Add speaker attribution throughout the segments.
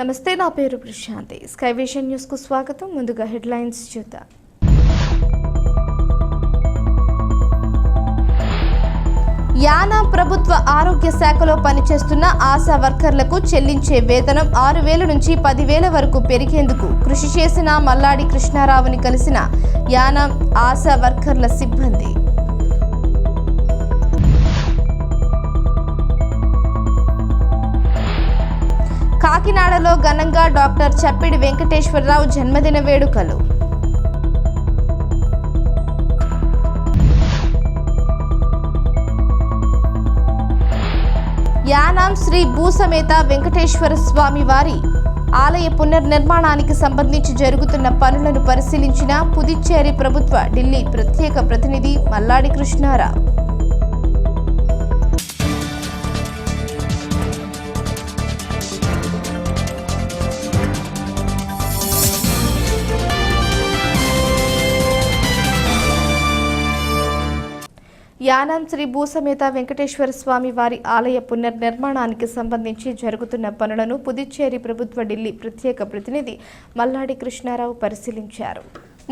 Speaker 1: నమస్తే, నా పేరు ప్రశాంతి. స్కై విజన్ న్యూస్ కు స్వాగతం. ముందుగా హెడ్లైన్స్ చూద్దాం. యానా ప్రభుత్వ ఆరోగ్య శాఖలో పనిచేస్తున్న ఆశా వర్కర్లకు చెల్లించే వేతనం 6,000 నుంచి 10,000 వరకు పెరిగేందుకు కృషి చేసిన మల్లాడి కృష్ణారావుని కలిసిన యానా ఆశా వర్కర్ల సిబ్బంది. కాకినాడలో ఘనంగా డాక్టర్ చప్పిడి వెంకటేశ్వరరావు జన్మదిన వేడుకలు. యానాం శ్రీ భూసమేత వెంకటేశ్వర స్వామి వారి ఆలయ పునర్నిర్మాణానికి సంబంధించి జరుగుతున్న పనులను పరిశీలించిన పుదుచ్చేరి ప్రభుత్వ ఢిల్లీ ప్రత్యేక ప్రతినిధి మల్లాడి కృష్ణారావు. యానాం శ్రీ భూసమేత వెంకటేశ్వర స్వామి వారి ఆలయ పునర్నిర్మాణానికి సంబంధించి జరుగుతున్న పనులను పుదుచ్చేరి ప్రభుత్వ ఢిల్లీ ప్రత్యేక ప్రతినిధి మల్లాడి కృష్ణారావు పరిశీలించారు.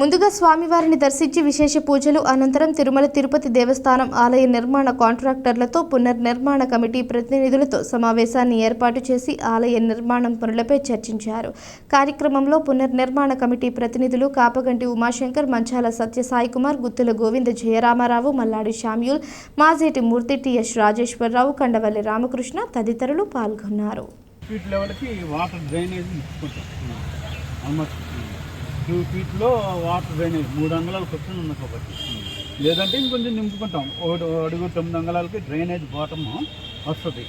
Speaker 1: ముందుగా స్వామివారిని దర్శించి విశేష పూజలు అనంతరం తిరుమల తిరుపతి దేవస్థానం ఆలయ నిర్మాణ కాంట్రాక్టర్లతో పునర్నిర్మాణ కమిటీ ప్రతినిధులతో సమావేశాన్ని ఏర్పాటు చేసి ఆలయ నిర్మాణం పనులపై చర్చించారు. కార్యక్రమంలో పునర్నిర్మాణ కమిటీ ప్రతినిధులు కాపగంటి ఉమాశంకర్, మంచాల సత్యసాయి కుమార్, గుత్తుల గోవింద జయరామారావు, మల్లాడి శామ్యూల్, మాజేటి మూర్తి, టిఎస్ రాజేశ్వరరావు, కండవల్లి రామకృష్ణ తదితరులు పాల్గొన్నారు.
Speaker 2: 2 ఫీట్లో వాటర్ డ్రైనేజ్ 3 అంగుళాలకు వస్తుంది ఉంది కాబట్టి, లేదంటే ఇంకొంచెం నింపుకుంటాం. 1 అడుగు 9 అంగుళాలకి డ్రైనేజ్ బాటమ్ వస్తుంది.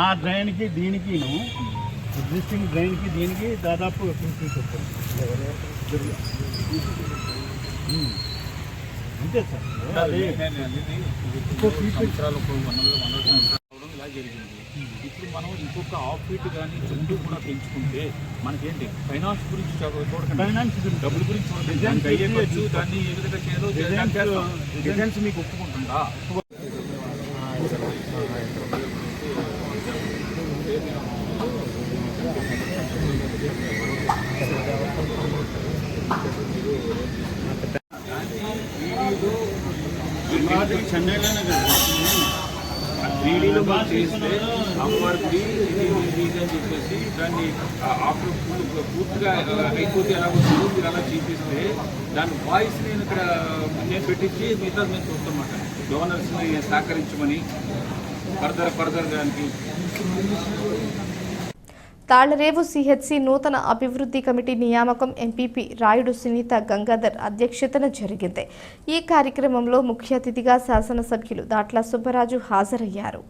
Speaker 2: ఆ డ్రైన్కి దీనికి ఎగ్జిస్టింగ్ డ్రైన్కి దీనికి దాదాపు 2 ఫీట్ వస్తుంది అంతే సార్.
Speaker 3: ఇలా జరిగింది. ఇప్పుడు మనం ఇంకొక హాఫ్ ఫీట్ కానీ 2 కూడా పెంచుకుంటే మనకేంటి ఫైనాన్స్ గురించి డబ్బుల గురించి దానికి అయ్యే ఖర్చు, దాన్ని ఏ విధంగా చేయాలో డిజైన్స్ మీకు ఒప్పుకుంటుందా?
Speaker 2: చెన్నైలోనే కదా
Speaker 3: 3Dలో బాగా చేస్తే అమ్మవారికి ఇది అని చెప్పేసి దాన్ని ఆఫ్టర్ పూర్తిగా అయిపోతే ఎలా వస్తుందో మీరు అలా చూపిస్తే దాని వాయిస్ నేను ఇక్కడ పెట్టించి మిగతా మేము చూస్తామాట. డోనర్స్ని సహకరించమని ఫర్దర్ దానికి.
Speaker 1: తాళ్లరేవు సిహెచ్సి నూతన అభివృద్ధి కమిటీ నియామకం ఎంపీపీ రాయుడు సునీత గంగాధర్ అధ్యక్షతన జరిగింది. ఈ కార్యక్రమంలో ముఖ్య అతిథిగా శాసనసభ్యులు దాట్ల సుబ్బరాజు హాజరయ్యారు.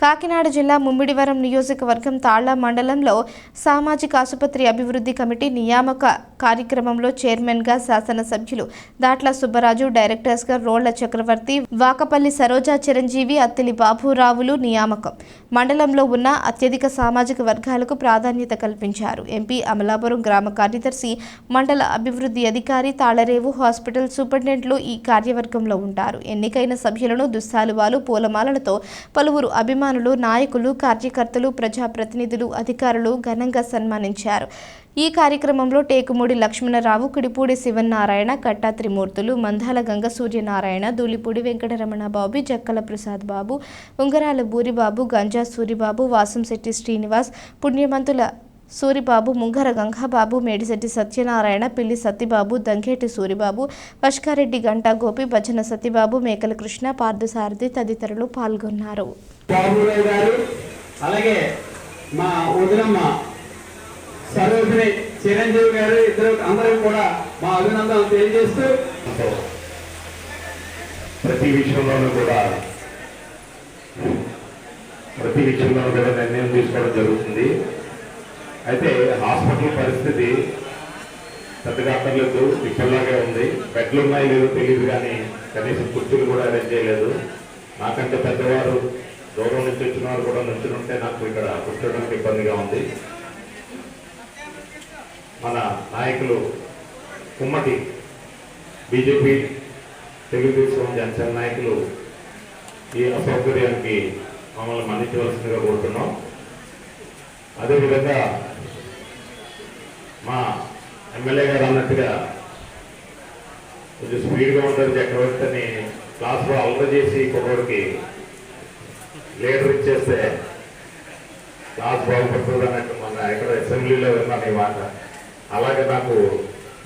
Speaker 1: కాకినాడ జిల్లా ముమ్మిడివరం నియోజకవర్గం తాళ్ల మండలంలో సామాజిక ఆసుపత్రి అభివృద్ధి కమిటీ నియామక కార్యక్రమంలో చైర్మన్గా శాసనసభ్యులు దాట్ల సుబ్బరాజు, డైరెక్టర్స్గా రోళ్ల చక్రవర్తి, వాకపల్లి సరోజా చిరంజీవి, అత్తిలి బాబురావులు నియామకం. మండలంలో ఉన్న అత్యధిక సామాజిక వర్గాలకు ప్రాధాన్యత కల్పించారు. ఎంపీ అమలాపురం గ్రామ కార్యదర్శి, మండల అభివృద్ధి అధికారి, తాళ్లరేవు హాస్పిటల్ సూపరింటెండెంట్లు ఈ కార్యవర్గంలో ఉంటారు. ఎన్నికైన సభ్యులను దుస్సాలువాలు, పూలమాలలతో పలువురు అభిమానులు, నాయకులు, కార్యకర్తలు, ప్రజాప్రతినిధులు, అధికారులు ఘనంగా సన్మానించారు. ఈ కార్యక్రమంలో టేకుమూడి లక్ష్మణరావు, కిడిపూడి శివనారాయణ, కట్టా త్రిమూర్తులు, మందాల గంగ సూర్యనారాయణ, దూలిపూడి వెంకటరమణ బాబు, జక్కల ప్రసాద్ బాబు, ఉంగరాల బూరిబాబు, గంజా సూరిబాబు, వాసంశెట్టి శ్రీనివాస్, పుణ్యమంతుల సూరిబాబు, ముంగర గంగాబాబు, మేడిశెట్టి సత్యనారాయణ, పిల్లి సత్యబాబు, దంగేటి సూరిబాబు, పష్కారెడ్డి గంటా గోపి, భజన సత్యబాబు, మేకల కృష్ణ, పార్థసారథి తదితరులు పాల్గొన్నారు.
Speaker 4: అలాగే మా వదినమ్మ సరోజిని, చిరంజీవి గారు, ఇద్దరు అందరూ కూడా మా అభినందనలు తెలియజేస్తూ
Speaker 5: ప్రతి విషయంలోనూ కూడా నిర్ణయం తీసుకోవడం జరుగుతుంది. అయితే హాస్పిటల్ పరిస్థితి పెద్దగా అక్కర్లేదు, ఇప్పటిలాగే ఉంది. బెడ్లు ఉన్నాయి లేదో తెలియదు, కానీ కనీసం కుర్చీలు కూడా అరేంజ్ చేయలేదు. నాకంటే పెద్దవారు దూరం నుంచి వచ్చిన వారు కూడా నుంచుంటే నాకు ఇక్కడ కూర్చోడానికి ఇబ్బందిగా ఉంది. మన నాయకులు ఉమ్మడి బీజేపీ, తెలుగుదేశం, జనసేన నాయకులు ఈ అసౌకర్యానికి మమ్మల్ని మన్నించవలసిందిగా కోరుతున్నాం. అదేవిధంగా మా ఎమ్మెల్యే గారు అన్నట్టుగా కొంచెం స్పీడ్గా ఉంటారు చక్రవర్తి అని క్లాస్లో అల్లరి చేసి కుర్రోడికి లీడర్ ఇచ్చేస్తే క్లాస్ బాగుపడుతుంది అన్నట్టు మన ఇక్కడ అసెంబ్లీలో విన్నాను ఈ మాట. అలాగే నాకు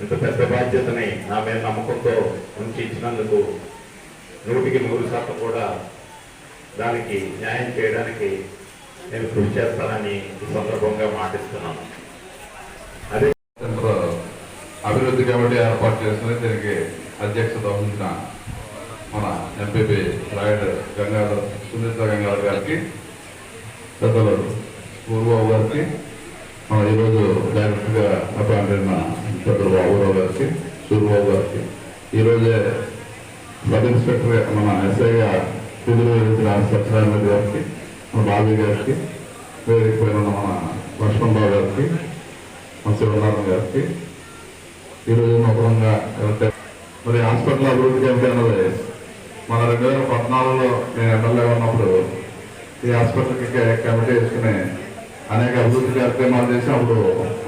Speaker 5: ఇంత పెద్ద బాధ్యతని నా మీద నమ్మకంతో ఉంచి ఇచ్చినందుకు 100% కూడా దానికి న్యాయం చేయడానికి నేను కృషి చేస్తానని ఈ సందర్భంగా మాటిస్తున్నాను. అదే
Speaker 6: అభివృద్ధి కమిటీ ఏర్పాటు చేస్తుంది. దీనికి అధ్యక్షత వహించిన మన ఎంపీపీ రాయుడు గంగాధర్ సునీత గంగాధర్ గారికి, పెద్దలు పూర్వబాబు గారికి, మన ఈరోజు డైరెక్టర్గా అపాయింట్ అయిన పెద్దలు బాబురావు గారికి, సూర్యబాబు గారికి, ఈరోజే సబ్ ఇన్స్పెక్టర్ మన ఎస్ఐగా విధులు వేసిన సత్యనారాయణ గారికి, మన బాబీ గారికి, వేదిక పైన మన లక్ష్మణరావు గారికి, మన శివనారాయణ గారికి, ఈరోజు నూతనంగా మరి హాస్పిటల్ అభివృద్ధి కమిటీ అన్నది మన 2014లో నేను ఎమ్మెల్యే ఉన్నప్పుడు ఈ హాస్పిటల్కి కమిటీ వేసుకుని అనేక అభివృద్ధి కార్యక్రమాలు చేసి అప్పుడు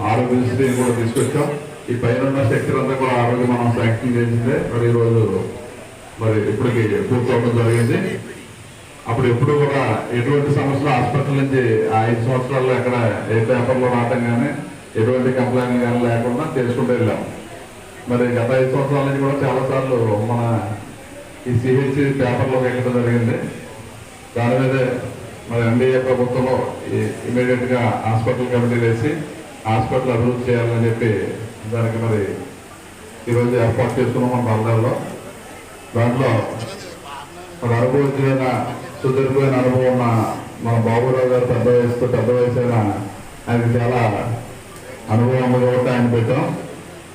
Speaker 6: ఆరోగ్యశ్రీ కూడా తీసుకొచ్చాం. ఈ పైన ఉన్న శక్తులు అంతా కూడా ఆరోగ్యం మనం శాంక్షన్ చేసిందే మరి ఈరోజు మరి ఇప్పటికి పూర్తవడం జరిగింది. అప్పుడు ఎప్పుడు కూడా ఎటువంటి సమస్యలు హాస్పిటల్ నుంచి 5 సంవత్సరాల్లో ఎక్కడ ఏ పేపర్లో రావటం కానీ ఎటువంటి కంప్లైంట్ కానీ లేకుండా చేసుకుంటూ వెళ్ళాం. మరి గత 5 సంవత్సరాల నుంచి కూడా చాలాసార్లు మన ఈ సిహెచ్సి పేపర్లో వెళ్ళడం జరిగింది. దాని మీదే మరి ఎన్డీఏ ప్రభుత్వంలో ఇమీడియట్గా హాస్పిటల్ కమిటీ వేసి హాస్పిటల్ అభివృద్ధి చేయాలని చెప్పి దానికి మరి ఈరోజు ఏర్పాటు చేసుకున్నాం మన బంగాల్లో. దాంట్లో ఒక అనుభవించిన సుదీర్ఘమైన అనుభవం ఉన్న మన బాబురావు గారు పెద్ద వయసు అయిన ఆయనకి చాలా అనుభవం కాబట్టి ఆయన పెట్టాం.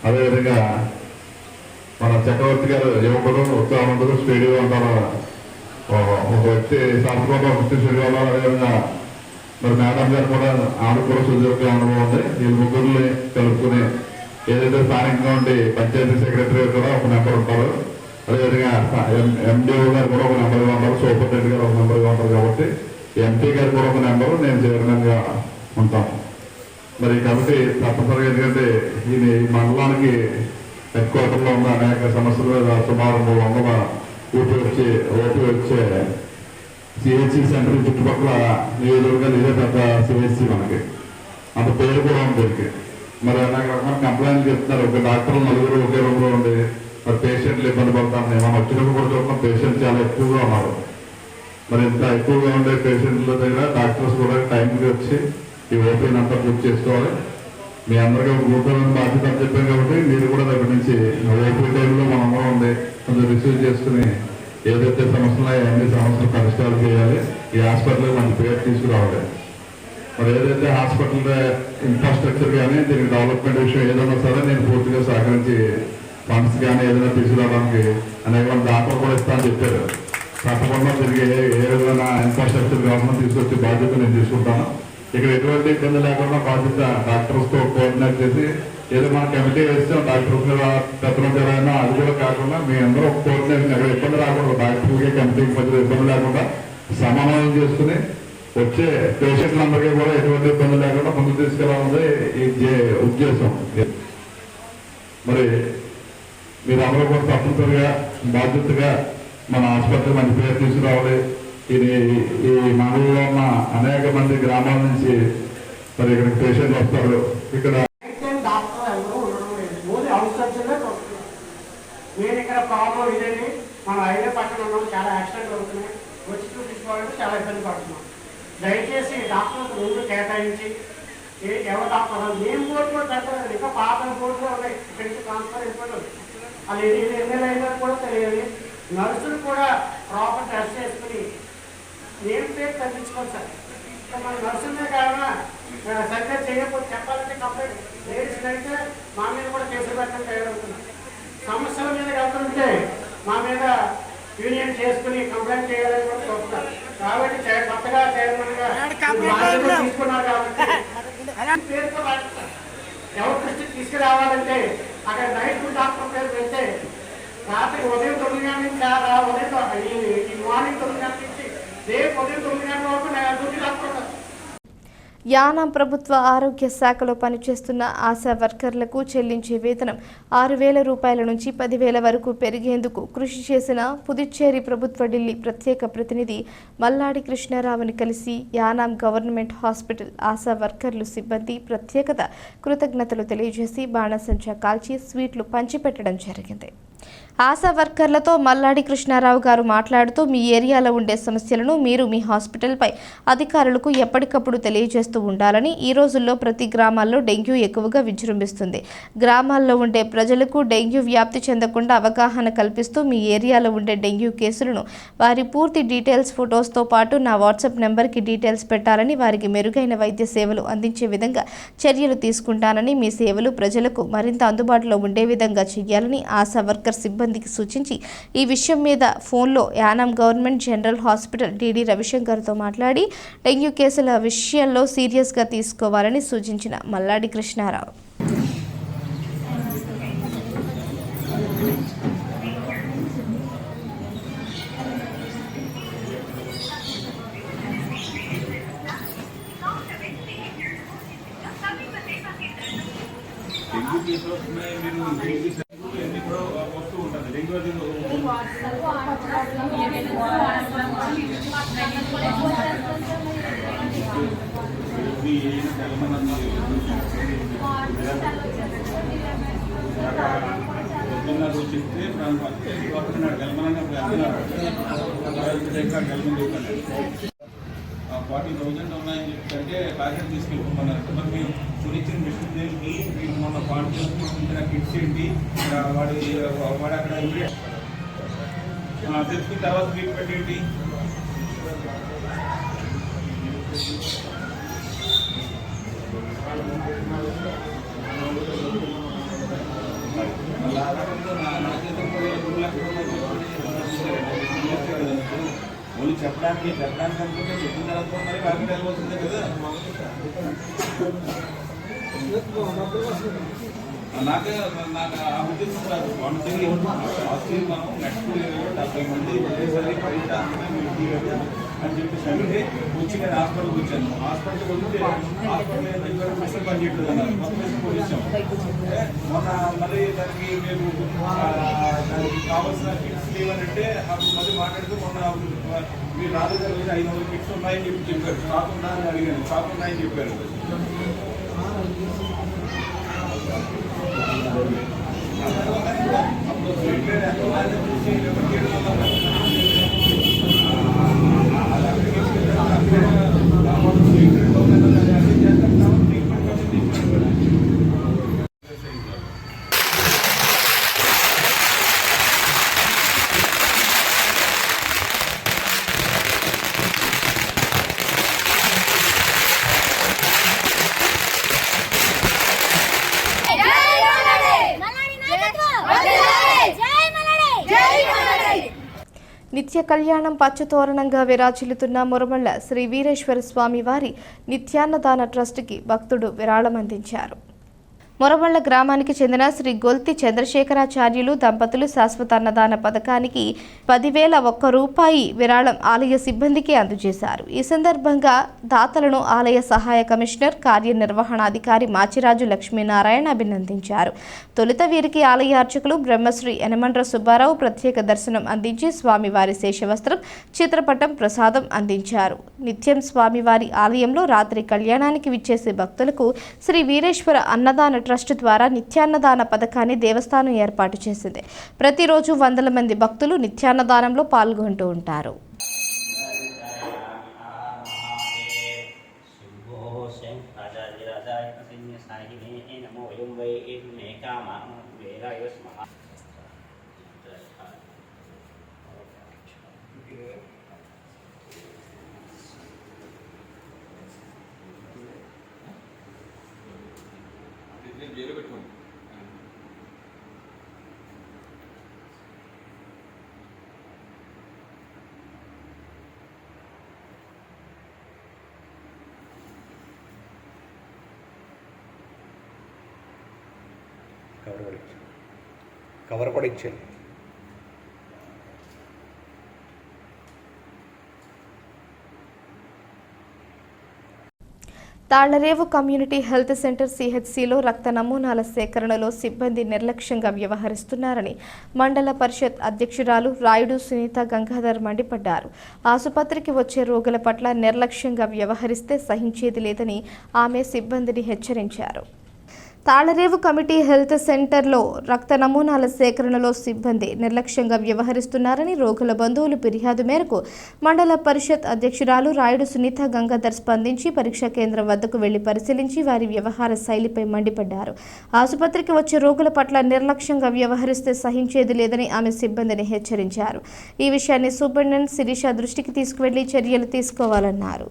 Speaker 6: అదేవిధంగా మన చక్రవర్తి గారు యువకుడు, ఉత్సాహవంతుడు, స్పీడ్గా ఉంటారు, ఒక వ్యక్తి సంస్కృతం స్పీడ్గా ఉన్నారు. అదేవిధంగా మరి మేడం గారు కూడా ఆమె కూడా సుదీర్ఘ అనుభవం ఉంది. ఈ ముగ్గురిని కలుపుకుని ఏదైతే స్థానికంగా ఉండి పంచాయతీ సెక్రటరీ కూడా ఒక నెంబర్ ఉంటారు, అదేవిధంగా ఎండిఓ గారు కూడా ఒక నెంబర్గా ఉంటారు, సూపరింటెండెంట్ గారు ఒక నెంబర్గా ఉంటారు. కాబట్టి ఎంపీ గారు కూడా ఒక నెంబరు, నేను చైర్మన్గా ఉంటాను. మరి కాబట్టి తప్పనిసరిగా ఎందుకంటే ఈ మండలానికి హెడ్ క్వార్టర్లో ఉన్న అనేక సమస్యల మీద సుమారు 300 ఓటు వచ్చే సిహెచ్సి సెంటర్ చుట్టుపక్కల నియోజకవర్గాలు ఇదే పెద్ద సిహెచ్సి మనకి అంత పేరు కూడా ఉంది దీనికి. మరి అనేక రకమైన కంప్లైంట్ చెప్తున్నారు. ఒక డాక్టర్లు 4 ఒకే రూమ్లో ఉండి మరి పేషెంట్లు ఇబ్బంది పడతామని మనం వచ్చినప్పుడు కూడా చూస్తున్నాం. పేషెంట్స్ చాలా ఎక్కువగా ఉన్నారు. మరి ఇంత ఎక్కువగా ఉండే పేషెంట్ల దగ్గర డాక్టర్స్ కూడా టైంకి వచ్చి ఈ ఓపీని అంతా పూర్తి చేసుకోవాలి. మీ అందరికీ గురుతరమైన బాధ్యత అని చెప్పాను కాబట్టి మీరు కూడా దగ్గర నుంచి ఓపీ టైంలో మనం కూడా ఉంది కొంచెం రిసీవ్ చేసుకుని ఏదైతే సమస్యలు అన్ని సమస్యలు పరిష్కారం చేయాలి. ఈ హాస్పిటల్ మంచి పేరు తీసుకురావాలి. మరి ఏదైతే హాస్పిటల్ ఇన్ఫ్రాస్ట్రక్చర్ కానీ దీనికి డెవలప్మెంట్ విషయం ఏదైనా సరే నేను పూర్తిగా సహకరించి ఫండ్స్ కానీ ఏదైనా తీసుకురావడానికి అనేక మంది దాఖలు కూడా ఇస్తానని చెప్పారు. తప్పకుండా తిరిగి ఏ విధమైన ఇన్ఫ్రాస్ట్రక్చర్ గవర్నమెంట్ తీసుకొచ్చే బాధ్యత నేను తీసుకుంటాను. ఇక్కడ ఎటువంటి ఇబ్బంది లేకుండా బాధ్యత డాక్టర్స్తో కోఆర్డినేట్ చేసి ఏదో మన కమిటీ వేస్తాం డాక్టర్స్ పెద్దలు అయినా అది కూడా కాకుండా మీ అందరూ కోఆర్డినేషన్ ఎక్కడ ఇబ్బంది రాకూడదు. డాక్టర్లకి కమిటీకి మధ్య ఇబ్బంది లేకుండా సమన్వయం చేసుకుని వచ్చే పేషెంట్లందరికీ కూడా ఎటువంటి ఇబ్బంది లేకుండా ముందు తీసుకెళ్ళాలన్నది ఈ ఉద్దేశం. మరి మీరందరూ కూడా తప్పనిసరిగా బాధ్యతగా మన హాస్పిటల్ మంచి పేరు తీసుకురావాలి. ఈ మండలంలో ఉన్న అనేక మంది గ్రామాల నుంచి మరి ఇక్కడికి పేషెంట్లు వస్తారు. ఇక్కడ
Speaker 7: నేను ఇక్కడ ప్రాబ్లం ఇదండి, మన హైవే పక్కన ఉన్నాం, చాలా యాక్సిడెంట్ అవుతున్నాయి, వచ్చి చూపించుకోవాలంటే చాలా ఇబ్బంది పడుతున్నాం. దయచేసి డాక్టర్లకు ముందు కేటాయించి ఎవరు డాక్టర్ మేము బోర్డు కూడా పెట్టలేదు, ఇంకా పాత బోర్డులో ఉన్నాయి, ఇక్కడి నుంచి ట్రాన్స్ఫర్ అయిపోతుంది. అది ఎన్నెల అయినా కూడా తెలియాలి. నర్సులు కూడా ప్రాపర్ డ్రెస్ చేసుకుని నేమ్ ప్లేట్ తగ్గించుకోవాలి సార్. మన నర్సులే కారణం సరిగ్గా చేయకపోతే చెప్పాలంటే కంప్లైంట్ లేడీస్ అయితే మా మీద కూడా కేసులు పెట్టడం తయారవుతుంది. సమస్యల మీద వెళ్తుంటే మా మీద యూనియన్ చేసుకుని కంప్లైంట్ చేయాలని కూడా చూస్తున్నారు. కాబట్టి కొత్తగా చైర్మన్గా తీసుకున్నారు కాబట్టి పేరుతో ఎవరి దృష్టికి తీసుకురావాలంటే అక్కడ నైట్ డాక్టర్ పేరు వెళ్తే రాత్రి ఉదయం 9 గంటల నుంచి ఉదయం ఈ మార్నింగ్ 9 గంటల నుంచి రేపు ఉదయం 9 గంటల వరకు డ్యూటీ డాక్టర్.
Speaker 1: యానాం ప్రభుత్వ ఆరోగ్య శాఖలో పనిచేస్తున్న ఆశా వర్కర్లకు చెల్లించే వేతనం 6,000 రూపాయల నుంచి 10,000 వరకు పెరిగేందుకు కృషి చేసిన పుదుచ్చేరి ప్రభుత్వ ఢిల్లీ ప్రత్యేక ప్రతినిధి మల్లాడి కృష్ణారావుని కలిసి యానాం గవర్నమెంట్ హాస్పిటల్ ఆశా వర్కర్లు సిబ్బంది ప్రత్యేకత కృతజ్ఞతలు తెలియజేసి బాణసంచా కాల్చి స్వీట్లు పంచిపెట్టడం జరిగింది. ఆశా వర్కర్లతో మల్లాడి కృష్ణారావు గారు మాట్లాడుతూ మీ ఏరియాలో ఉండే సమస్యలను మీరు మీ హాస్పిటల్పై అధికారులకు ఎప్పటికప్పుడు తెలియజేస్తూ ఉండాలని, ఈ రోజుల్లో ప్రతి గ్రామాల్లో డెంగ్యూ ఎక్కువగా విజృంభిస్తుంది. గ్రామాల్లో ఉండే ప్రజలకు డెంగ్యూ వ్యాప్తి చెందకుండా అవగాహన కల్పిస్తూ మీ ఏరియాలో ఉండే డెంగ్యూ కేసులను వారి పూర్తి డీటెయిల్స్ ఫొటోస్తో పాటు నా వాట్సాప్ నెంబర్కి డీటెయిల్స్ పెట్టాలని, వారికి మెరుగైన వైద్య సేవలు అందించే విధంగా చర్యలు తీసుకుంటానని, మీ సేవలు ప్రజలకు మరింత అందుబాటులో ఉండే విధంగా చేయాలని ఆశా వర్కర్ సిబ్బందికి సూచించి ఈ విషయం మీద ఫోన్లో Yanam government general hospital DD రవిశంకర్తో మాట్లాడి డెంగ్యూ కేసుల విషయంలో సీరియస్గా తీసుకోవాలని సూచించిన మల్లాడి కృష్ణారావు
Speaker 3: డెంగ్యూ కేసులు వస్తున్నాయి. మీరు ఎన్ని కూడా వస్తూ ఉంటుంది. డెంగ్యూ అది చెప్తే గెలమనంగా 40,000 ఉన్నాయని చెప్తే ప్యాకెట్ తీసుకెళ్ళిపోమన్నారు. మరి మీరు చూపించిన మిషన్ దేనికి మీరు మొన్న పాటు చేసుకుంటున్న కిట్స్ ఏంటి, వాడు అక్కడ తెచ్చుకున్న తర్వాత ట్రీట్మెంట్ ఏంటి? వాళ్ళు చెప్పడానికి అనుకుంటే చెప్పిన తర్వాత మరి వాళ్ళకి వెళ్ళవలసిందే కదా. నాకు ఆ ఉద్దేశం కాదు. మనం నెక్స్ట్ 70 మంది ఒకేసారి బయట అని చెప్పేసి అంటే వచ్చి నేను హాస్పిటల్కి వచ్చాను. హాస్పిటల్కి వస్తే హాస్పిటల్ మిషన్ పనిచేయట్లేదు అన్నారు. మొత్తం పోలీసాం. మొన్న మళ్ళీ దానికి మేము దానికి కావాల్సిన కిట్స్ లేవనంటే అప్పుడు మళ్ళీ మాట్లాడుతూ మొన్న మీరు రాజుగారు 500 కిట్స్ ఉన్నాయని చెప్పారు. స్టాక్ ఉందా అని అడిగాను. స్టాక్ ఉన్నాయని చెప్పారు. అప్పుడు
Speaker 1: నిత్య కళ్యాణం పచ్చతోరణంగా విరాజిల్లుతున్న మురమళ్ళ శ్రీ వీరేశ్వర స్వామి వారి నిత్యాన్నదాన ట్రస్టుకి భక్తుడు విరాళం అందించారు. మొరవళ్ల గ్రామానికి చెందిన శ్రీ గొల్తి చంద్రశేఖరాచార్యులు దంపతులు శాశ్వత అన్నదాన పథకానికి 10,001 రూపాయి విరాళం ఆలయ సిబ్బందికి అందజేశారు. ఈ సందర్భంగా దాతలను ఆలయ సహాయ కమిషనర్ కార్యనిర్వహణాధికారి మాచిరాజు లక్ష్మీనారాయణ అభినందించారు. తొలుత వీరికి ఆలయ అర్చకులు బ్రహ్మశ్రీ యనమండ్ర సుబ్బారావు ప్రత్యేక దర్శనం అందించి స్వామివారి శేషవస్త్రం, చిత్రపటం, ప్రసాదం అందించారు. నిత్యం స్వామివారి ఆలయంలో రాత్రి కళ్యాణానికి విచ్చేసే భక్తులకు శ్రీ వీరేశ్వర అన్నదాన ట్రస్ట్ ద్వారా నిత్యాన్నదాన పథకాన్ని దేవస్థానం ఏర్పాటు చేసింది. ప్రతిరోజు వందల మంది భక్తులు నిత్యాన్నదానంలో పాల్గొంటూ ఉంటారు.
Speaker 3: జైలు పెట్టుకోండి.
Speaker 8: కవర్ కూడా ఇచ్చాను.
Speaker 1: తాళ్లరేవు కమ్యూనిటీ హెల్త్ సెంటర్ సిహెచ్సిలో రక్త నమూనాల సేకరణలో సిబ్బంది నిర్లక్ష్యంగా వ్యవహరిస్తున్నారని మండల పరిషత్ అధ్యక్షురాలు రాయుడు సునీత గంగాధర్ మండిపడ్డారు. ఆసుపత్రికి వచ్చే రోగుల పట్ల నిర్లక్ష్యంగా వ్యవహరిస్తే సహించేది లేదని ఆమె సిబ్బందిని హెచ్చరించారు. తాళ్లరేవు కమిటీ హెల్త్ సెంటర్లో రక్త నమూనాల సేకరణలో సిబ్బంది నిర్లక్ష్యంగా వ్యవహరిస్తున్నారని రోగుల బంధువులు ఫిర్యాదు మేరకు మండల పరిషత్ అధ్యక్షురాలు రాయుడు సునీత గంగాధర్ స్పందించి పరీక్షా కేంద్రం వద్దకు వెళ్లి పరిశీలించి వారి వ్యవహార శైలిపై మండిపడ్డారు. ఆసుపత్రికి వచ్చే రోగుల పట్ల నిర్లక్ష్యంగా వ్యవహరిస్తే సహించేది లేదని ఆమె సిబ్బందిని హెచ్చరించారు. ఈ విషయాన్ని సూపరింటెండెంట్ శిరీష దృష్టికి తీసుకువెళ్లి చర్యలు తీసుకోవాలన్నారు.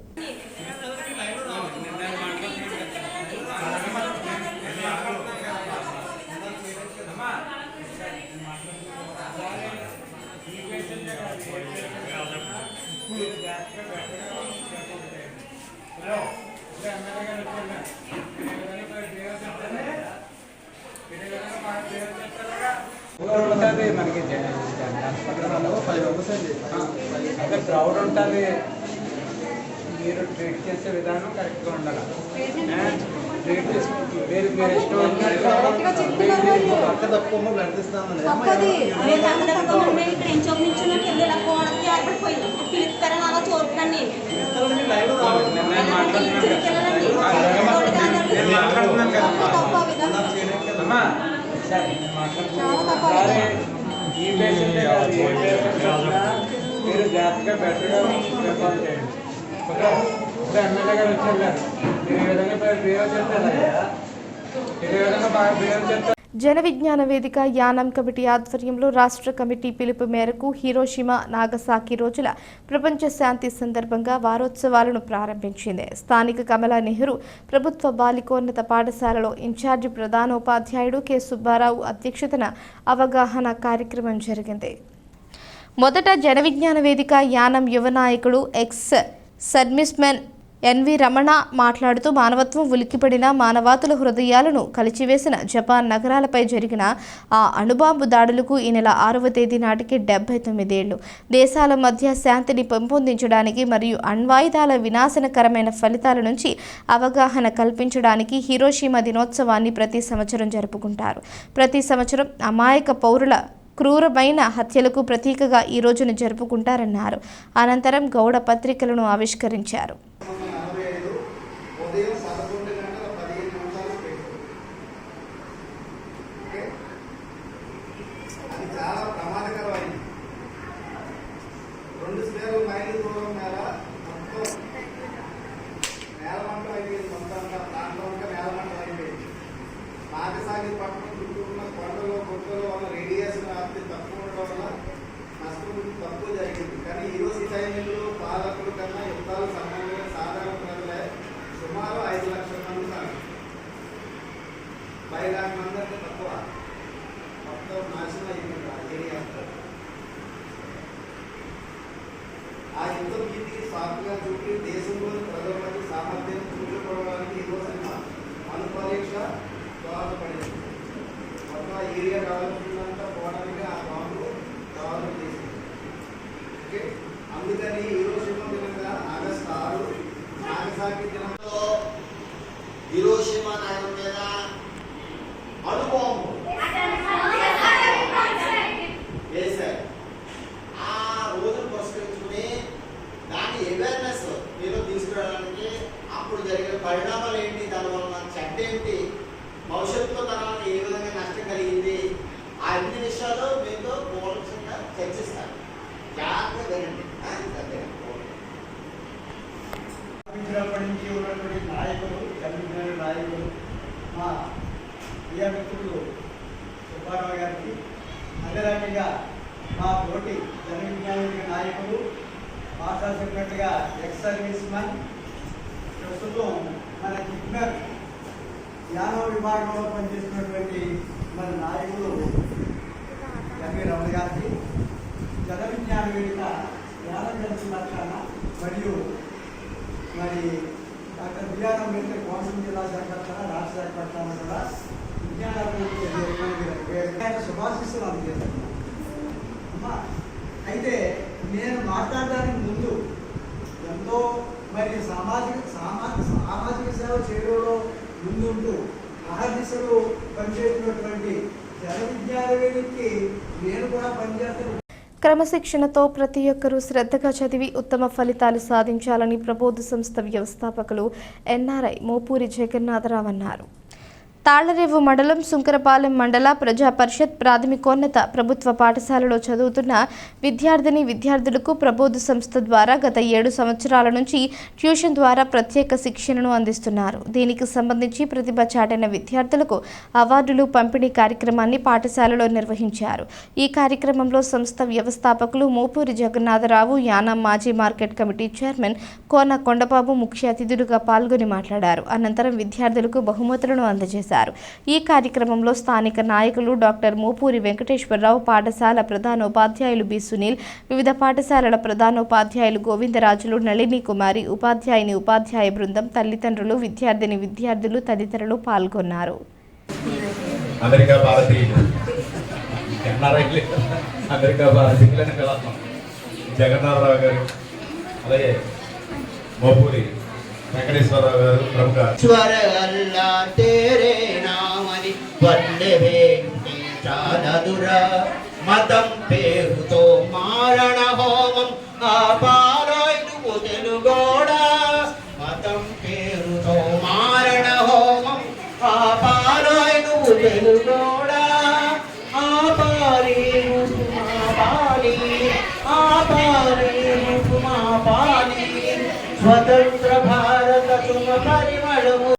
Speaker 4: మనకి అదే క్రౌడ్ ఉంటుంది. మీరు ట్రీట్ చేసే విధానం కరెక్ట్గా ఉండాలి. ట్రీట్ చేసుకుంటూ మీరు ఇష్టం తక్కువ ప్రకటిస్తామని ఈ పేషెంటే కాదు, ఏ పేషెంట్ మీరు జాగ్రత్తగా బెటర్గా ప్రిఫర్ చేయండి. ఇప్పుడు ఎమ్మెల్యే గారు వచ్చారు, మీరు ఈ విధంగా బిహేవ్ చేస్తారు, ఈ విధంగా బాగా బిహేవ్ చేస్తారు.
Speaker 1: జన విజ్ఞాన వేదిక యానం కమిటీ ఆధ్వర్యంలో రాష్ట్ర కమిటీ పిలుపు మేరకు హిరోషిమా నాగసాకి రోజుల ప్రపంచ శాంతి సందర్భంగా వారోత్సవాలను ప్రారంభించింది. స్థానిక కమలా నెహ్రూ ప్రభుత్వ బాలికోన్నత పాఠశాలలో ఇన్ఛార్జి ప్రధానోపాధ్యాయుడు కె సుబ్బారావు అధ్యక్షతన అవగాహన కార్యక్రమం జరిగింది. మొదట జన విజ్ఞాన వేదిక యానం యువ నాయకుడు ఎక్స్ సర్మిస్మెన్ ఎన్వి రమణ మాట్లాడుతూ మానవత్వం ఉలిక్కిపడిన మానవాతుల హృదయాలను కలిచివేసిన జపాన్ నగరాలపై జరిగిన ఆ అణుబాంబు దాడులకు ఈ నెల 6వ తేదీ నాటికి 79 ఏళ్లు. దేశాల మధ్య శాంతిని పెంపొందించడానికి మరియు అణ్వాయుధాల వినాశనకరమైన ఫలితాల నుంచి అవగాహన కల్పించడానికి హిరోషిమా దినోత్సవాన్ని ప్రతి సంవత్సరం జరుపుకుంటారు. ప్రతి సంవత్సరం అమాయక పౌరుల క్రూరమైన హత్యలకు ప్రతీకగా ఈ రోజును జరుపుకుంటారన్నారు. అనంతరం గౌడ పత్రికలను ఆవిష్కరించారు.
Speaker 9: ఆ యుద్ధ భీతికి సాకుగా చూపి దేశంలోని ప్రజల మధ్య సామర్థ్యం చూసుకోవడానికి ఈరోజు అనుపరీక్ష దోహదపడింది. మొత్తం ఏరియా డెవలప్మెంట్ పోవడానికి ఆ బాంబు దోహదం చేసింది. ఓకే, అందుకని హిరోషిమా దినంగా ఆగస్టు 6 నాగసాకి దినంలో హిరోషిమా నగరం మీద అణుబాంబు వేశారు. ఆ రోజును పురస్కరించుకుని దాని అవేర్నెస్ మీరు తీసుకురావడానికి అప్పుడు జరిగిన పరిణామాలు ఏంటి, దానివల్ల చెడ్డ ఏంటి, భవిష్యత్తులో తరానికి ఏ విధంగా నష్టం కలిగింది, ఆ అన్ని విషయాలు మీతో కూలంకషంగా చర్చిస్తారు. జాగ్రత్తగా వినండి.
Speaker 7: అభివృద్ధి నుంచి ఉన్నటువంటి నాయకులు, జనవిజ్ఞాన నాయకులు, మా ప్రియ మిత్రులు సుబ్బారావు గారికి, అదే రకంగా మా తోటి జనవిజ్ఞాన నాయకులు మాట్లాడుతున్నట్టుగా ఎక్స్ సర్వీస్ మన్, ప్రస్తుతం మన కిడ్నర్ యానవ విభాగంలో పనిచేస్తున్నటువంటి మన నాయకులు ఎన్వి రమణ గారికి, జన విజ్ఞాన వేదిక యానం కలిసి పక్షాన మరియు మరి డాక్టర్ బిఆర్ అంబేద్కర్ కోనసీమ జిల్లా శాఖ పక్షాన, రాష్ట్ర శాఖ పక్షాన కూడా విజ్ఞాన శుభాశిస్తులు అందజేస్తున్నాను. అయితే నేను మాట్లాడడానికి ముందు ఎంతో మరి
Speaker 10: సామాజిక సేవ చేయడంలో ముందుంటూ అహర్నిశలు పనిచేస్తున్నటువంటి జన విజ్ఞానవేదికి నేను కూడా పనిచేస్తాను.
Speaker 1: క్రమశిక్షణతో ప్రతి ఒక్కరూ శ్రద్ధగా చదివి ఉత్తమ ఫలితాలు సాధించాలని ప్రబోధ సంస్థ వ్యవస్థాపకులు ఎన్ఆర్ఐ మోపూరి జగన్నాథరావు అన్నారు. తాళ్లరేవు మండలం సుంకరపాలెం మండల ప్రజా పరిషత్ ప్రాథమికోన్నత ప్రభుత్వ పాఠశాలలో చదువుతున్న విద్యార్థులకు ప్రబోధ సంస్థ ద్వారా గత 7 సంవత్సరాల నుంచి ట్యూషన్ ద్వారా ప్రత్యేక శిక్షణను అందిస్తున్నారు. దీనికి సంబంధించి ప్రతిభ చాటిన విద్యార్థులకు అవార్డులు పంపిణీ కార్యక్రమాన్ని పాఠశాలలో నిర్వహించారు. ఈ కార్యక్రమంలో సంస్థ వ్యవస్థాపకులు మోపూరి జగన్నాథరావు, యానాం మాజీ మార్కెట్ కమిటీ చైర్మన్ కోన కొండబాబు ముఖ్య అతిథులుగా పాల్గొని మాట్లాడారు. అనంతరం విద్యార్థులకు బహుమతులను అందజేశారు. ఈ కార్యక్రమంలో స్థానిక నాయకులు డాక్టర్ మోపూరి వెంకటేశ్వరరావు, పాఠశాల ప్రధానోపాధ్యాయులు బి సునీల్, వివిధ పాఠశాలల ప్రధానోపాధ్యాయులు గోవిందరాజులు, నళిని కుమారి, ఉపాధ్యాయ బృందం, తల్లిదండ్రులు, విద్యార్థులు తదితరులు పాల్గొన్నారు.
Speaker 5: అమెరికా భారతీయులు జగన్నాథరావు గారు, అలాగే మోపూరి వెంకటేశ్వరరావు గారు ప్రముఖ
Speaker 9: స్వర అల్లా తేరే నామని వల్లే చాలదురా మతం పేరుతో మారణ హోమం ఆపాలోయ్ నువ్వు తెలుగోడా మతం పేరుతో మారణ హోమం ఆపాలోయ్ నువ్వు తెలుగోడా ఆపాలి మా పాలి స్వతంత్ర భారత తుమ పరిమళము.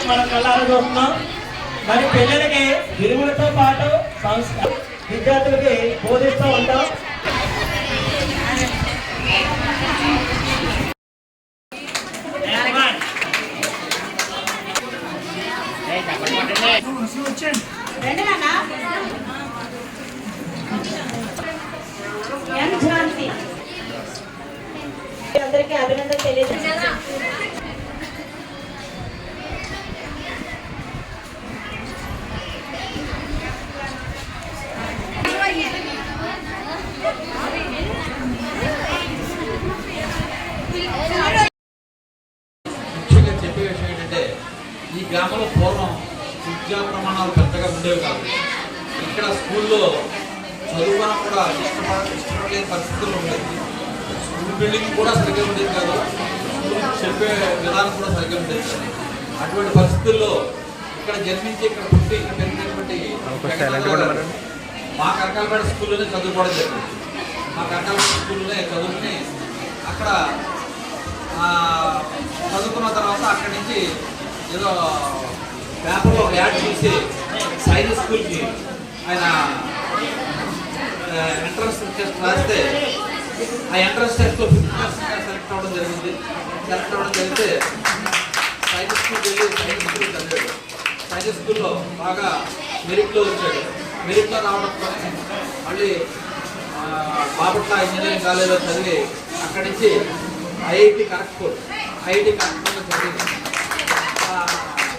Speaker 7: మనం కళ్ళారా చూస్తున్నాం. మరి పిల్లలకి విలువలతో పాటు విద్యార్థులకి బోధిస్తూ ఉంటాం.
Speaker 11: అందరికీ అభినందన తెలియజేస్తున్నాను.
Speaker 3: ముఖ్యంగా చెప్పే విషయం ఏంటంటే ఈ గ్రామంలో పూర్వం విద్యా ప్రమాణాలు పెద్దగా ఉండేవి కాదు. ఇక్కడ స్కూల్లో చదువుకోవడం కూడా ఇష్టపడలేని పరిస్థితుల్లో ఉండేది. స్కూల్ బిల్డింగ్ కూడా సరిగ్గా ఉండేది కాదు, స్కూల్ చెప్పే విధానం కూడా సరిగ్గా ఉండేది కాదు. అటువంటి పరిస్థితుల్లో ఇక్కడ జన్మించి ఇక్కడ పుట్టి ఇక్కడ పెరిగినటువంటి మా కనకాలపేట స్కూల్లోనే చదువుకోవడం జరిగింది. మా కనకాలపేట స్కూల్లోనే చదువుకుని అక్కడ చదువుకున్న తర్వాత అక్కడి నుంచి ఏదో పేపర్లో ఒక యాడ్ చూసి సైన్స్ స్కూల్కి ఆయన ఎంట్రన్స్ టెస్ట్ రాస్తే ఆ ఎంట్రన్స్ టెస్ట్లో 50% సెలెక్ట్ అవ్వడం జరిగింది. సెలెక్ట్ అవ్వడం జరిగితే సైన్స్ స్కూల్కి వెళ్ళి సైన్స్ స్కూల్ చదివాడు. సైన్స్ స్కూల్లో బాగా మెరిట్లో వచ్చాడు. మెరిట్లో రావడంతో మళ్ళీ బాపట్ల ఇంజనీరింగ్ కాలేజీలో చదివి అక్కడి నుంచి ఐఐటి ఖరగ్పూర్లో చదివి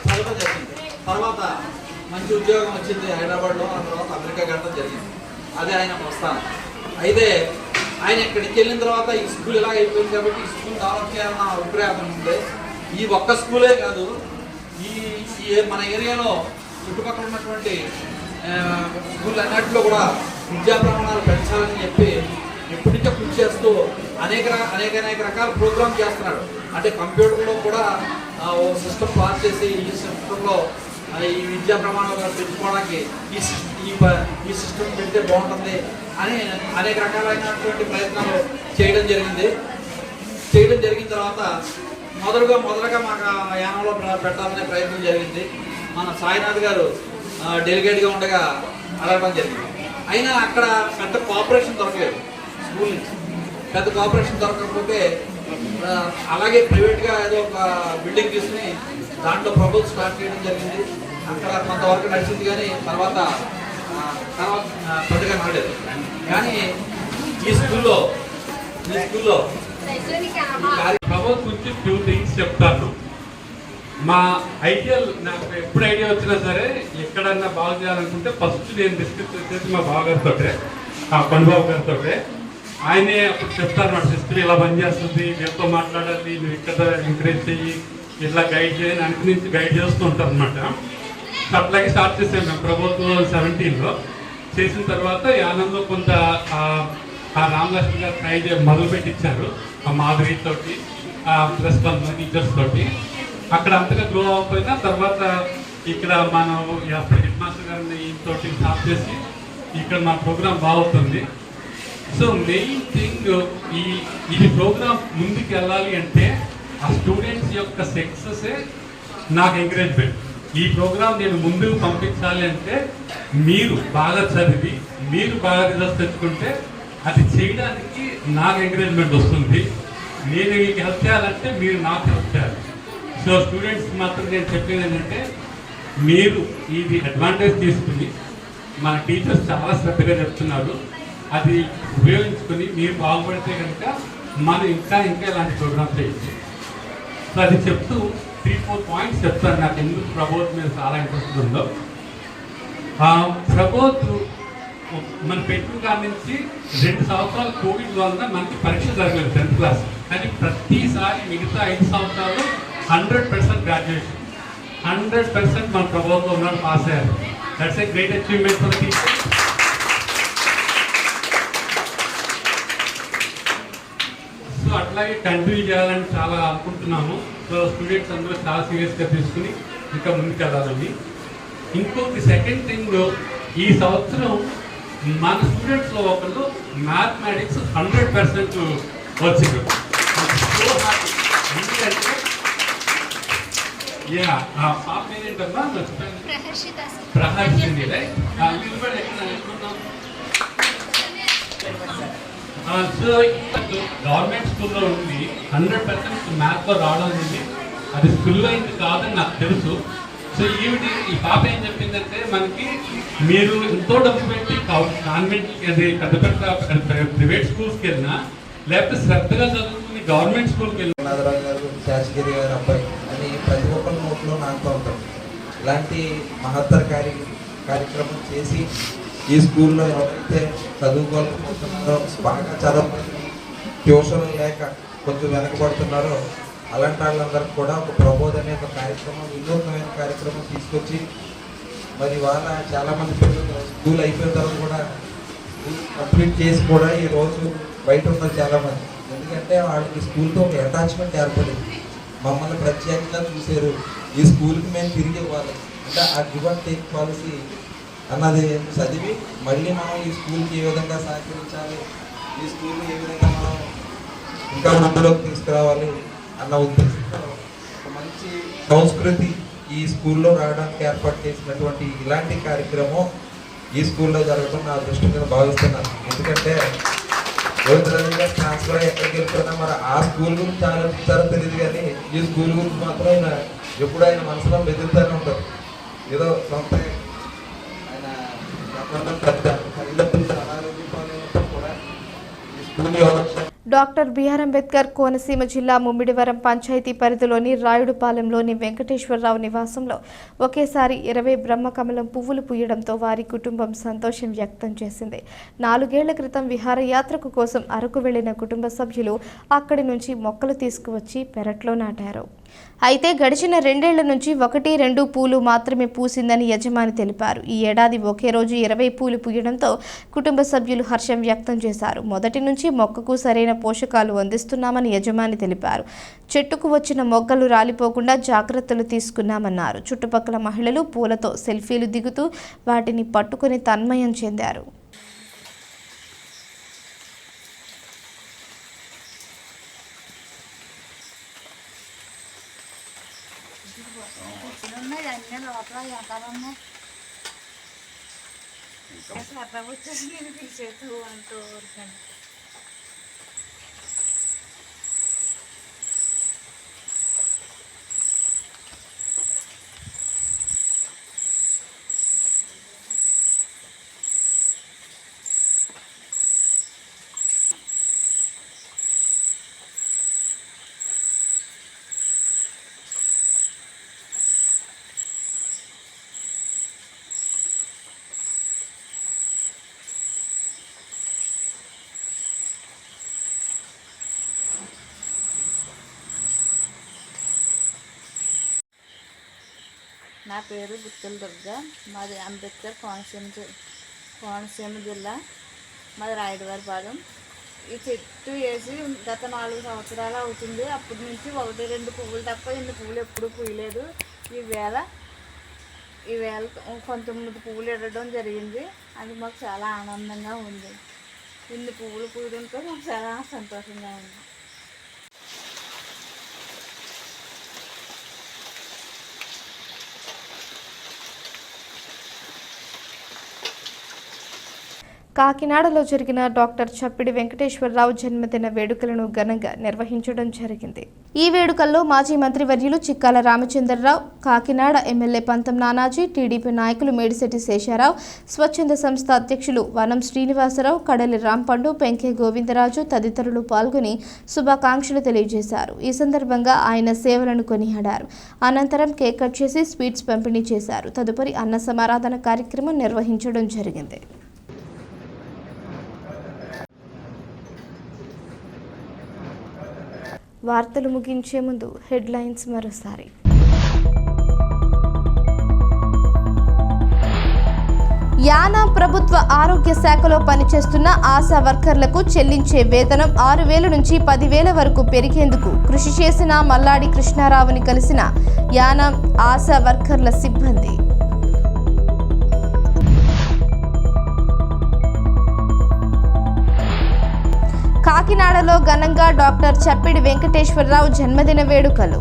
Speaker 3: చదవడం జరిగింది. తర్వాత మంచి ఉద్యోగం వచ్చింది హైదరాబాద్లో. ఆ తర్వాత అమెరికా వెళ్ళడం జరిగింది. అదే ఆయన ప్రస్థానం. అయితే
Speaker 12: ఆయన ఇక్కడి నుంచి వెళ్ళిన తర్వాత ఈ స్కూల్ ఇలా అయిపోయింది కాబట్టి ఈ స్కూల్ డెవలప్ చేయాలన్న అభిప్రాయం ఉంది. ఈ ఒక్క స్కూలే కాదు, ఈ మన ఏరియాలో చుట్టుపక్కల ఉన్నటువంటి స్కూల్ అన్నింటిలో కూడా విద్యా ప్రమాణాలు పెంచాలని చెప్పి ఎప్పటి నుంచో కృషి చేస్తూ అనేక రకాల ప్రోగ్రామ్ చేస్తున్నాడు. అంటే కంప్యూటర్లో కూడా ఓ సిస్టమ్ పాస్ చేసి ఈ సిస్టంలో ఈ విద్యా ప్రమాణాలు పెంచుకోవడానికి ఈ సిస్టమ్ పెడితే బాగుంటుంది అని అనేక రకాలైనటువంటి ప్రయత్నాలు చేయడం జరిగిన తర్వాత మొదలుగా మాకు యానంలో పెట్టాలనే ప్రయత్నం జరిగింది. మన సాయినాథ్ గారు డెలిగేట్గా ఉండగా అడగడం జరిగింది. అయినా అక్కడ పెద్ద కోఆపరేషన్ దొరకలేదు. స్కూల్ నుంచి పెద్ద కోఆపరేషన్ దొరకకపోతే అలాగే ప్రైవేట్గా ఏదో ఒక బిల్డింగ్ తీసుకుని దాంట్లో ప్రపోజల్ స్టార్ట్ చేయడం జరిగింది. అక్కడ కొంతవరకు నడిచింది, కానీ తర్వాత పెద్దగా నడలేదు. కానీ ఈ స్కూల్లో
Speaker 13: ప్రపోజ్ గురించి ఫ్యూ థింగ్స్ చెప్తాను. మా ఐడియల్ నాకు ఎప్పుడు ఐడియా వచ్చినా సరే ఎక్కడన్నా బాగు చేయాలనుకుంటే ఫస్ట్ నేను డిస్కస్ చేసేది మా బావగారితో, పనిబాబు గారితో. ఆయనే అప్పుడు చెప్తారు మా సిస్టర్ ఇలా పనిచేస్తుంది, వీళ్ళతో మాట్లాడాలి, నువ్వు ఇక్కడ ఎంకరేజ్ చెయ్యి, ఇట్లా గైడ్ చేయాలి అని నుంచి గైడ్ చేస్తూ ఉంటారు అనమాట. అట్లాగే స్టార్ట్ చేసాం మేము ప్రభుత్వం 2017లో. చేసిన తర్వాత యానంలో కొంత రామలక్ష్మి గారు ట్రై మొదలు పెట్టించారు ఆ మాధురితోటి, ప్లస్ కొంత టీచర్స్ తోటి. అక్కడ అంతగా గ్రో అవ్వకపోయినా తర్వాత ఇక్కడ మనం అప్పుడు హెడ్ మాస్టర్ గారిని తోటి స్టార్ట్ చేసి ఇక్కడ మా ప్రోగ్రామ్ బాగుంటుంది. సో మెయిన్ థింగ్ ఈ ప్రోగ్రామ్ ముందుకు వెళ్ళాలి అంటే ఆ స్టూడెంట్స్ యొక్క సక్సెసే నాకు ఎంకరేజ్మెంట్. ఈ ప్రోగ్రామ్ నేను ముందుకు పంపించాలి అంటే మీరు బాగా చదివి మీరు బాగా రిజల్ట్స్ తెచ్చుకుంటే అది చేయడానికి నాకు ఎంకరేజ్మెంట్ వస్తుంది. నేను మీకు హెల్ప్ చేయాలంటే మీరు నాకు హెల్ప్ చేయాలి. సో స్టూడెంట్స్ మాత్రం నేను చెప్పేది ఏంటంటే మీరు ఇది అడ్వాంటేజ్ తీసుకుని మన టీచర్స్ చాలా శ్రద్ధగా చెప్తున్నారు, అది ఉపయోగించుకుని మీరు బాగుపడితే కనుక మనం ఇంకా ఇలాంటి ప్రోగ్రామ్స్ చేయొచ్చు. సో అది చెప్తూ 3-4 పాయింట్స్ చెప్తాను నాకు ఎందుకు ప్రబోధ్ మీద చాలా ఇంట్రెస్ట్ ఉందో. ప్రబోధ్ మన పెట్టిన కాడి నుంచి 2 సంవత్సరాలు కోవిడ్ వలన మనకి పరీక్ష జరగలేదు 10th క్లాస్. కానీ ప్రతిసారి మిగతా 5 సంవత్సరాలు 100% గ్రాడ్యుయేషన్, 100% మన ప్రభుత్వంలో ఉన్నాడు, పాస్ అయ్యారు. That's a great achievement for the teacher. So అట్లాగే కంటిన్యూ చేయాలని చాలా అనుకుంటున్నాము. సో స్టూడెంట్స్ అందరూ చాలా సీరియస్గా తీసుకుని ఇంకా ముందుకు వెళ్ళాలండి. ఇంకొకటి సెకండ్ థింగ్, ఈ సంవత్సరం మన స్టూడెంట్స్లో ఒకళ్ళు మ్యాథమెటిక్స్ 100% వచ్చింది. ఎందుకంటే పాప ఏంటమ్మా ప్రహర్షిని రైట్. సో గవర్నమెంట్ స్కూల్లో ఉండి 100% మ్యాథ్లో రావడం అనేది అది స్కూల్లో అయింది కాదని నాకు తెలుసు. సో ఈ పాప ఏం చెప్పిందంటే మనకి మీరు ఎంతో డబ్బు పెట్టి కాన్వెంట్ అది పెద్ద పెద్ద ప్రైవేట్ స్కూల్స్కి వెళ్ళినా లేకపోతే శ్రద్ధగా చదువుకుని గవర్నమెంట్ స్కూల్కి వెళ్ళిన
Speaker 14: నాగరాజు గారు, శాస్త్రి గారు అబ్బాయి అని ప్రతి ఒక్కరి నోట్లో నాకుతూ ఉంటాం. ఇలాంటి మహత్తర కార్యక్రమం చేసి ఈ స్కూల్లో ఎవరైతే చదువుకోవాలనుకుంటున్నారో, బాగా చదువు ట్యూషన్ లేక కొంచెం వెనకబడుతున్నారో అలాంటి వాళ్ళందరికీ కూడా ఒక ప్రబోధ్ అనే ఒక కార్యక్రమం, వినూత్నమైన కార్యక్రమం తీసుకొచ్చి మరి వాళ్ళ చాలామంది పిల్లలు స్కూల్ అయిపోయిన తర్వాత కూడా కంప్లీట్ చేసి కూడా ఈరోజు బయట ఉన్నారు చాలామంది. ఎందుకంటే వాళ్ళకి స్కూల్తో ఒక అటాచ్మెంట్ ఏర్పడింది, మమ్మల్ని ప్రత్యేకంగా చూశారు, ఈ స్కూల్కి మేము తిరిగి ఇవ్వాలి అంటే ఆ గివ్ అండ్ టేక్ పాలసీ అన్నది చదివి మళ్ళీ మనం ఈ స్కూల్కి ఏ విధంగా సహకరించాలి, ఈ స్కూల్ని ఏ విధంగా మనం ఇంకా ముందులోకి తీసుకురావాలి అన్న ఉద్దేశంతో ఒక మంచి సంస్కృతి ఈ స్కూల్లో రావడానికి ఏర్పాటు చేసినటువంటి ఇలాంటి కార్యక్రమం ఈ స్కూల్లో జరగడం నా దృష్టిగా భావిస్తున్నాను. ఎందుకంటే రవీంద్రనాథ్ ట్రాన్స్ఫర్ ఎక్కడికి వెళ్తున్నా మరి ఆ స్కూల్ గురించి ఆలోచిస్తారో తెలియదు, కానీ ఈ స్కూల్ గురించి మాత్రం ఆయన ఎప్పుడు ఆయన మనసులో మెదులుతూనే ఉంటారు. ఏదో సొంత ఆయన
Speaker 1: డాక్టర్ బిఆర్ అంబేద్కర్ కోనసీమ జిల్లా ముమ్మిడివరం పంచాయతీ పరిధిలోని రాయుడుపాలెంలోని వెంకటేశ్వరరావు నివాసంలో ఒకేసారి 20 బ్రహ్మకమలం పువ్వులు పూయడంతో వారి కుటుంబం సంతోషం వ్యక్తం చేసింది. 4 ఏళ్ల క్రితం విహారయాత్రకు కోసం అరకు వెళ్లిన కుటుంబ సభ్యులు అక్కడి నుంచి మొక్కలు తీసుకువచ్చి పెరట్లో నాటారు. అయితే గడిచిన 2 ఏళ్ల నుంచి 1-2 పూలు మాత్రమే పూసిందని యజమాని తెలిపారు. ఈ ఏడాది ఒకే రోజు 20 పూలు పూయడంతో కుటుంబ సభ్యులు హర్షం వ్యక్తం చేశారు. మొదటి నుంచి మొక్కకు సరైన పోషకాలు అందిస్తున్నామని యజమాని తెలిపారు. చెట్టుకు వచ్చిన మొగ్గలు రాలిపోకుండా జాగ్రత్తలు తీసుకున్నామన్నారు. చుట్టుపక్కల మహిళలు పూలతో సెల్ఫీలు దిగుతూ వాటిని పట్టుకుని తన్మయం చెందారు.
Speaker 15: నా పేరు గుత్తుల దుర్గా. మాది అంబేద్కర్ కోనసీమ జిల్లా. మాది రాయుడువారిపాలెం. ఈ చెట్టు వేసి గత 4 సంవత్సరాలు అవుతుంది. అప్పటి నుంచి 1-2 పువ్వులు తప్ప ఇన్ని పువ్వులు ఎప్పుడూ పూయలేదు. ఈవేళ 19 పువ్వులు ఇవ్వడం జరిగింది. అది మాకు చాలా ఆనందంగా ఉంది. ఇన్ని పువ్వులు పూయడంతో మాకు చాలా సంతోషంగా ఉంది.
Speaker 1: కాకినాడలో జరిగిన డాక్టర్ చప్పిడి వెంకటేశ్వరరావు జన్మదిన వేడుకలను ఘనంగా నిర్వహించడం జరిగింది. ఈ వేడుకల్లో మాజీ మంత్రివర్యులు చిక్కాల రామచంద్రరావు, కాకినాడ ఎమ్మెల్యే పంతం నానాజీ, టీడీపీ నాయకులు మేడిశెట్టి శేషారావు, స్వచ్ఛంద సంస్థ అధ్యక్షులు వనం శ్రీనివాసరావు, కడలి రాంపండు, పెంకే గోవిందరాజు తదితరులు పాల్గొని శుభాకాంక్షలు తెలియజేశారు. ఈ సందర్భంగా ఆయన సేవలను కొనియాడారు. అనంతరం కేక్ కట్ చేసి స్వీట్స్ పంపిణీ చేశారు. తదుపరి అన్న సమారాధన కార్యక్రమం నిర్వహించడం జరిగింది. వార్తలు ముగించే ముందు హెడ్లైన్స్ మరోసారి. యానా ప్రభుత్వ ఆరోగ్య శాఖలో పనిచేస్తున్న ఆశా వర్కర్లకు చెల్లించే వేతనం 6,000 నుంచి 10,000 వరకు పెరిగేందుకు కృషి చేసిన మల్లాడి కృష్ణారావుని కలిసిన యానా ఆశా వర్కర్ల సిబ్బంది. కాకినాడలో ఘనంగా డాక్టర్ చప్పిడి వెంకటేశ్వరరావు జన్మదిన వేడుకలు.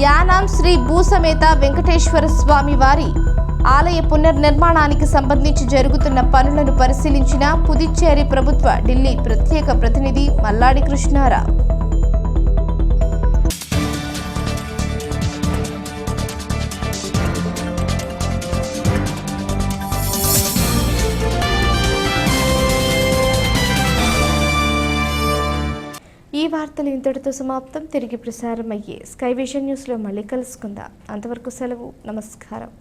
Speaker 1: యానాం శ్రీ భూసమేత వెంకటేశ్వర స్వామి వారి ఆలయ పునర్నిర్మాణానికి సంబంధించి జరుగుతున్న పనులను పరిశీలించిన పుదుచ్చేరి ప్రభుత్వ ఢిల్లీ ప్రత్యేక ప్రతినిధి మల్లాడి కృష్ణారావు. ఈ వార్తలు ఇంతటితో సమాప్తం. తిరిగి ప్రసారం అయ్యే స్కై విజన్ న్యూస్లో మళ్ళీ కలుసుకుందాం. అంతవరకు సెలవు. నమస్కారం.